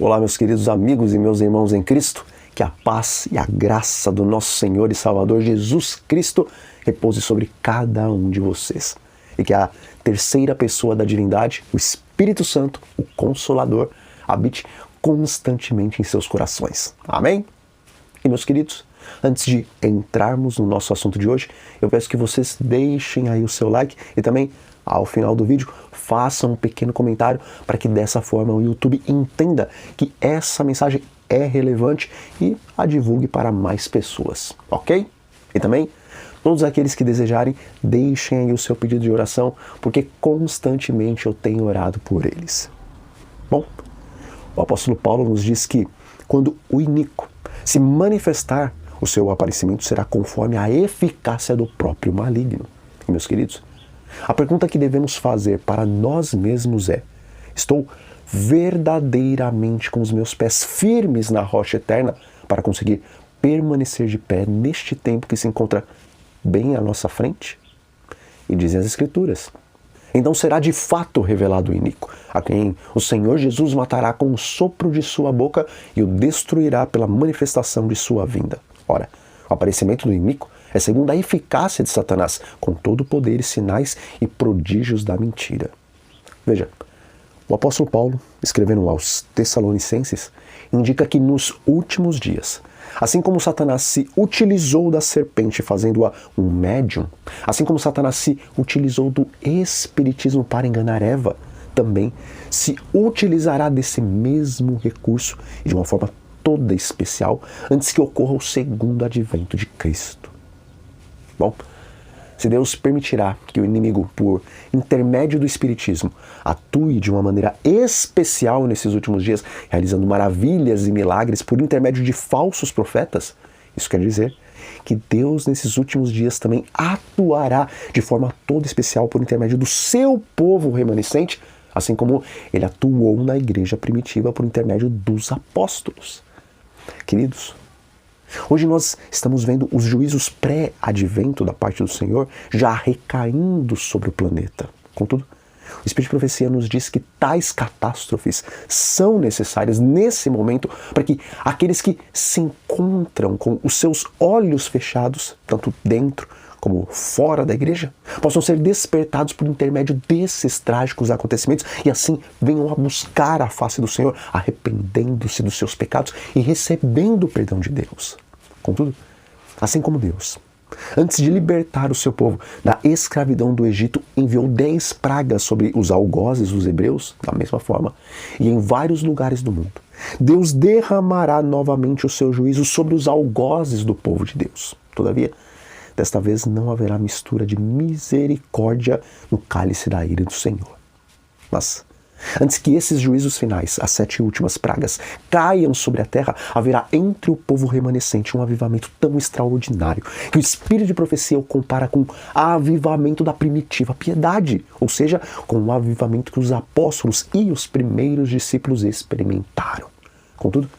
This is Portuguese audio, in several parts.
Olá, meus queridos amigos e meus irmãos em Cristo, que a paz e a graça do nosso Senhor e Salvador Jesus Cristo repouse sobre cada um de vocês. E que a terceira pessoa da divindade, o Espírito Santo, o Consolador, habite constantemente em seus corações. Amém? E meus queridos, antes de entrarmos no nosso assunto de hoje, eu peço que vocês deixem aí o seu like e também, ao final do vídeo, façam um pequeno comentário para que dessa forma o YouTube entenda que essa mensagem é relevante e a divulgue para mais pessoas, ok? E também, todos aqueles que desejarem, deixem aí o seu pedido de oração, porque constantemente eu tenho orado por eles. Bom, o apóstolo Paulo nos diz que quando o iníquo se manifestar, o seu aparecimento será conforme a eficácia do próprio maligno. E, meus queridos, a pergunta que devemos fazer para nós mesmos é: estou verdadeiramente com os meus pés firmes na rocha eterna para conseguir permanecer de pé neste tempo que se encontra bem à nossa frente? E dizem as Escrituras: então será de fato revelado o iníquo, a quem o Senhor Jesus matará com o sopro de sua boca e o destruirá pela manifestação de sua vinda. Ora, o aparecimento do iníquo é segundo a eficácia de Satanás, com todo o poder e sinais e prodígios da mentira. Veja, o apóstolo Paulo, escrevendo aos Tessalonicenses, indica que nos últimos dias, assim como Satanás se utilizou da serpente fazendo-a um médium, assim como Satanás se utilizou do espiritismo para enganar Eva, também se utilizará desse mesmo recurso e de uma forma toda especial antes que ocorra o segundo advento de Cristo. Bom, se Deus permitirá que o inimigo, por intermédio do espiritismo, atue de uma maneira especial nesses últimos dias, realizando maravilhas e milagres por intermédio de falsos profetas, isso quer dizer que Deus nesses últimos dias também atuará de forma toda especial por intermédio do seu povo remanescente, assim como ele atuou na igreja primitiva por intermédio dos apóstolos. Queridos, hoje nós estamos vendo os juízos pré-advento da parte do Senhor já recaindo sobre o planeta. Contudo, o Espírito de Profecia nos diz que tais catástrofes são necessárias nesse momento para que aqueles que se encontram com os seus olhos fechados, tanto dentro como fora da igreja, possam ser despertados por intermédio desses trágicos acontecimentos e assim venham a buscar a face do Senhor, arrependendo-se dos seus pecados e recebendo o perdão de Deus. Contudo, assim como Deus, antes de libertar o seu povo da escravidão do Egito, enviou 10 pragas sobre os algozes dos hebreus, da mesma forma, e em vários lugares do mundo, Deus derramará novamente o seu juízo sobre os algozes do povo de Deus. Todavia, desta vez não haverá mistura de misericórdia no cálice da ira do Senhor. Mas, antes que esses juízos finais, as 7 últimas pragas, caiam sobre a terra, haverá entre o povo remanescente um avivamento tão extraordinário que o Espírito de Profecia o compara com o avivamento da primitiva piedade, ou seja, com o avivamento que os apóstolos e os primeiros discípulos experimentaram. Contudo,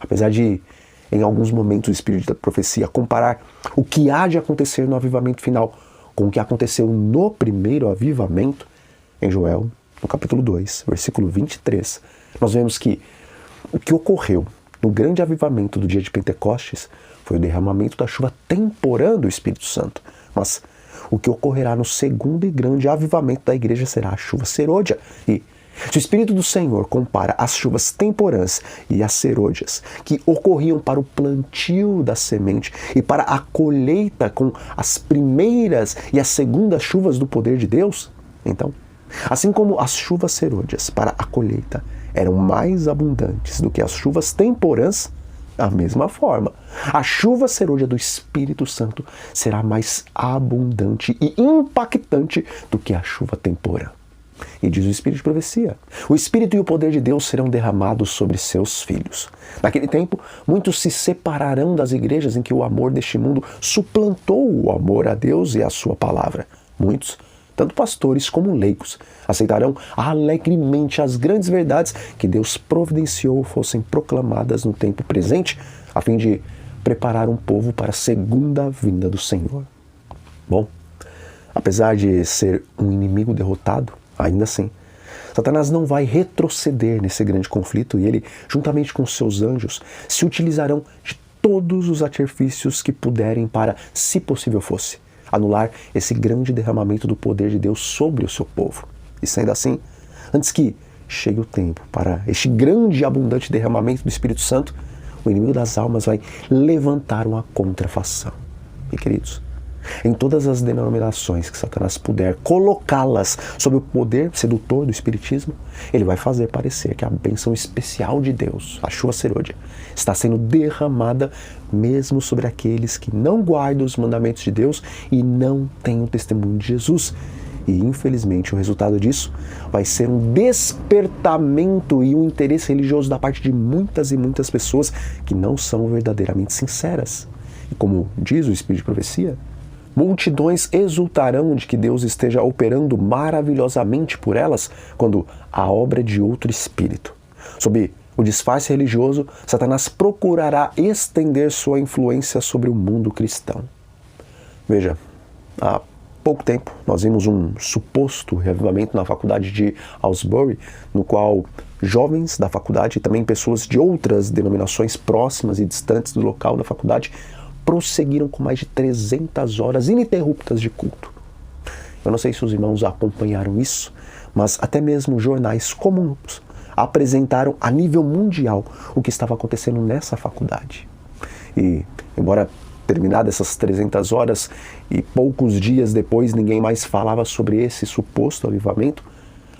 apesar de em alguns momentos o Espírito da Profecia comparar o que há de acontecer no avivamento final com o que aconteceu no primeiro avivamento, em Joel, no capítulo 2, versículo 23, nós vemos que o que ocorreu no grande avivamento do dia de Pentecostes foi o derramamento da chuva temporã do Espírito Santo, mas o que ocorrerá no segundo e grande avivamento da igreja será a chuva serôdia. E se o Espírito do Senhor compara as chuvas temporãs e as serôdias, que ocorriam para o plantio da semente e para a colheita com as primeiras e as segundas chuvas do poder de Deus, então, assim como as chuvas serôdias para a colheita eram mais abundantes do que as chuvas temporãs, da mesma forma, a chuva serôdia do Espírito Santo será mais abundante e impactante do que a chuva temporã. E diz o Espírito de Profecia: o Espírito e o poder de Deus serão derramados sobre seus filhos. Naquele tempo, muitos se separarão das igrejas em que o amor deste mundo suplantou o amor a Deus e a sua palavra. Muitos, tanto pastores como leigos, aceitarão alegremente as grandes verdades que Deus providenciou fossem proclamadas no tempo presente, a fim de preparar um povo para a segunda vinda do Senhor. Bom, apesar de ser um inimigo derrotado, ainda assim, Satanás não vai retroceder nesse grande conflito e ele, juntamente com seus anjos, se utilizarão de todos os artifícios que puderem para, se possível fosse, anular esse grande derramamento do poder de Deus sobre o seu povo. E sendo assim, antes que chegue o tempo para este grande e abundante derramamento do Espírito Santo, o inimigo das almas vai levantar uma contrafação. E queridos, em todas as denominações que Satanás puder colocá-las sob o poder sedutor do Espiritismo, ele vai fazer parecer que a bênção especial de Deus, a chuva serôdia, está sendo derramada mesmo sobre aqueles que não guardam os mandamentos de Deus e não têm o testemunho de Jesus. E, infelizmente, o resultado disso vai ser um despertamento e um interesse religioso da parte de muitas e muitas pessoas que não são verdadeiramente sinceras. E como diz o Espírito de Profecia, multidões exultarão de que Deus esteja operando maravilhosamente por elas quando a obra é de outro espírito. Sob o disfarce religioso, Satanás procurará estender sua influência sobre o mundo cristão. Veja, há pouco tempo nós vimos um suposto reavivamento na faculdade de Aylesbury, no qual jovens da faculdade e também pessoas de outras denominações próximas e distantes do local da faculdade prosseguiram com mais de 300 horas ininterruptas de culto. Eu não sei se os irmãos acompanharam isso, mas até mesmo jornais comuns apresentaram a nível mundial o que estava acontecendo nessa faculdade. E, embora terminadas essas 300 horas e poucos dias depois ninguém mais falava sobre esse suposto avivamento,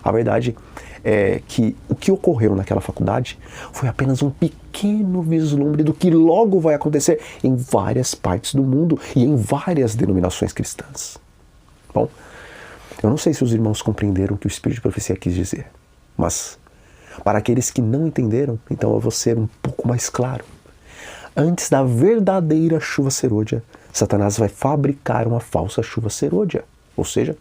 a verdade é que o que ocorreu naquela faculdade foi apenas um pequeno vislumbre do que logo vai acontecer em várias partes do mundo e em várias denominações cristãs. Bom, eu não sei se os irmãos compreenderam o que o Espírito de Profecia quis dizer, mas para aqueles que não entenderam, então eu vou ser um pouco mais claro. Antes da verdadeira chuva serôdia, Satanás vai fabricar uma falsa chuva serôdia. Ou seja,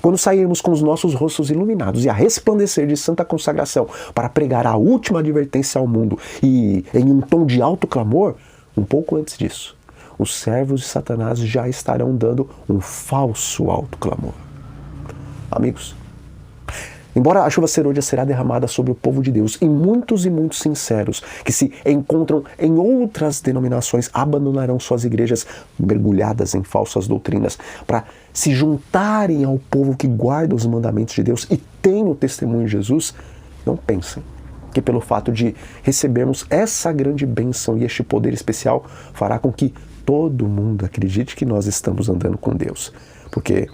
quando sairmos com os nossos rostos iluminados e a resplandecer de santa consagração para pregar a última advertência ao mundo e em um tom de alto clamor, um pouco antes disso, os servos de Satanás já estarão dando um falso alto clamor. Amigos, embora a chuva serôdia será derramada sobre o povo de Deus, e muitos sinceros que se encontram em outras denominações abandonarão suas igrejas mergulhadas em falsas doutrinas para se juntarem ao povo que guarda os mandamentos de Deus e tem o testemunho de Jesus, não pensem que pelo fato de recebermos essa grande bênção e este poder especial fará com que todo mundo acredite que nós estamos andando com Deus. Porque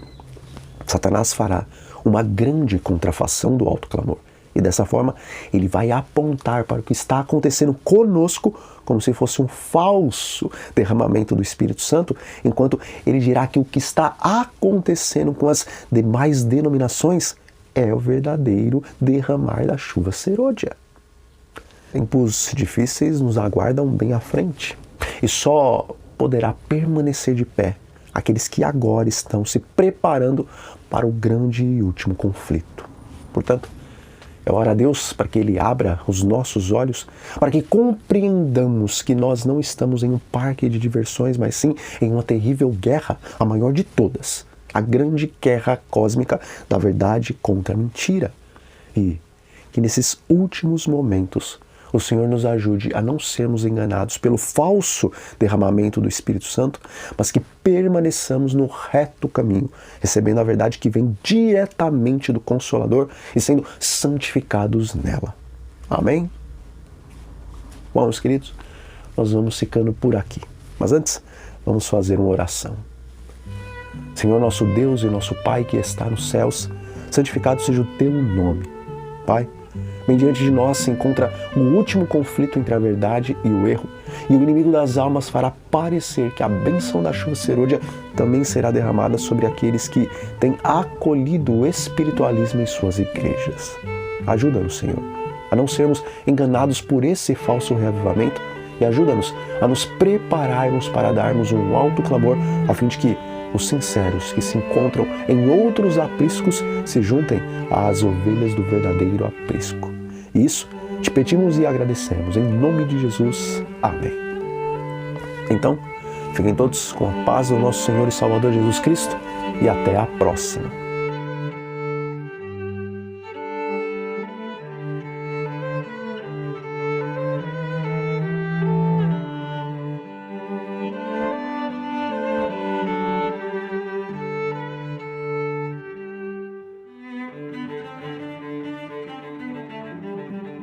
Satanás fará uma grande contrafação do alto clamor. E dessa forma, ele vai apontar para o que está acontecendo conosco como se fosse um falso derramamento do Espírito Santo, enquanto ele dirá que o que está acontecendo com as demais denominações é o verdadeiro derramar da chuva serôdia. Tempos difíceis nos aguardam bem à frente, e só poderá permanecer de pé aqueles que agora estão se preparando para o grande e último conflito. Portanto, eu oro a Deus para que Ele abra os nossos olhos, para que compreendamos que nós não estamos em um parque de diversões, mas sim em uma terrível guerra, a maior de todas, a grande guerra cósmica da verdade contra a mentira. E que nesses últimos momentos o Senhor nos ajude a não sermos enganados pelo falso derramamento do Espírito Santo, mas que permaneçamos no reto caminho, recebendo a verdade que vem diretamente do Consolador e sendo santificados nela. Amém? Bom, meus queridos, nós vamos ficando por aqui. Mas antes, vamos fazer uma oração. Senhor, nosso Deus e nosso Pai que está nos céus, santificado seja o teu nome. Pai, bem diante de nós se encontra o último conflito entre a verdade e o erro, e o inimigo das almas fará parecer que a bênção da chuva serôdia também será derramada sobre aqueles que têm acolhido o espiritualismo em suas igrejas. Ajuda-nos, Senhor, a não sermos enganados por esse falso reavivamento e ajuda-nos a nos prepararmos para darmos um alto clamor a fim de que os sinceros que se encontram em outros apriscos se juntem às ovelhas do verdadeiro aprisco. Isso te pedimos e agradecemos. Em nome de Jesus. Amém. Então, fiquem todos com a paz do nosso Senhor e Salvador Jesus Cristo e até a próxima.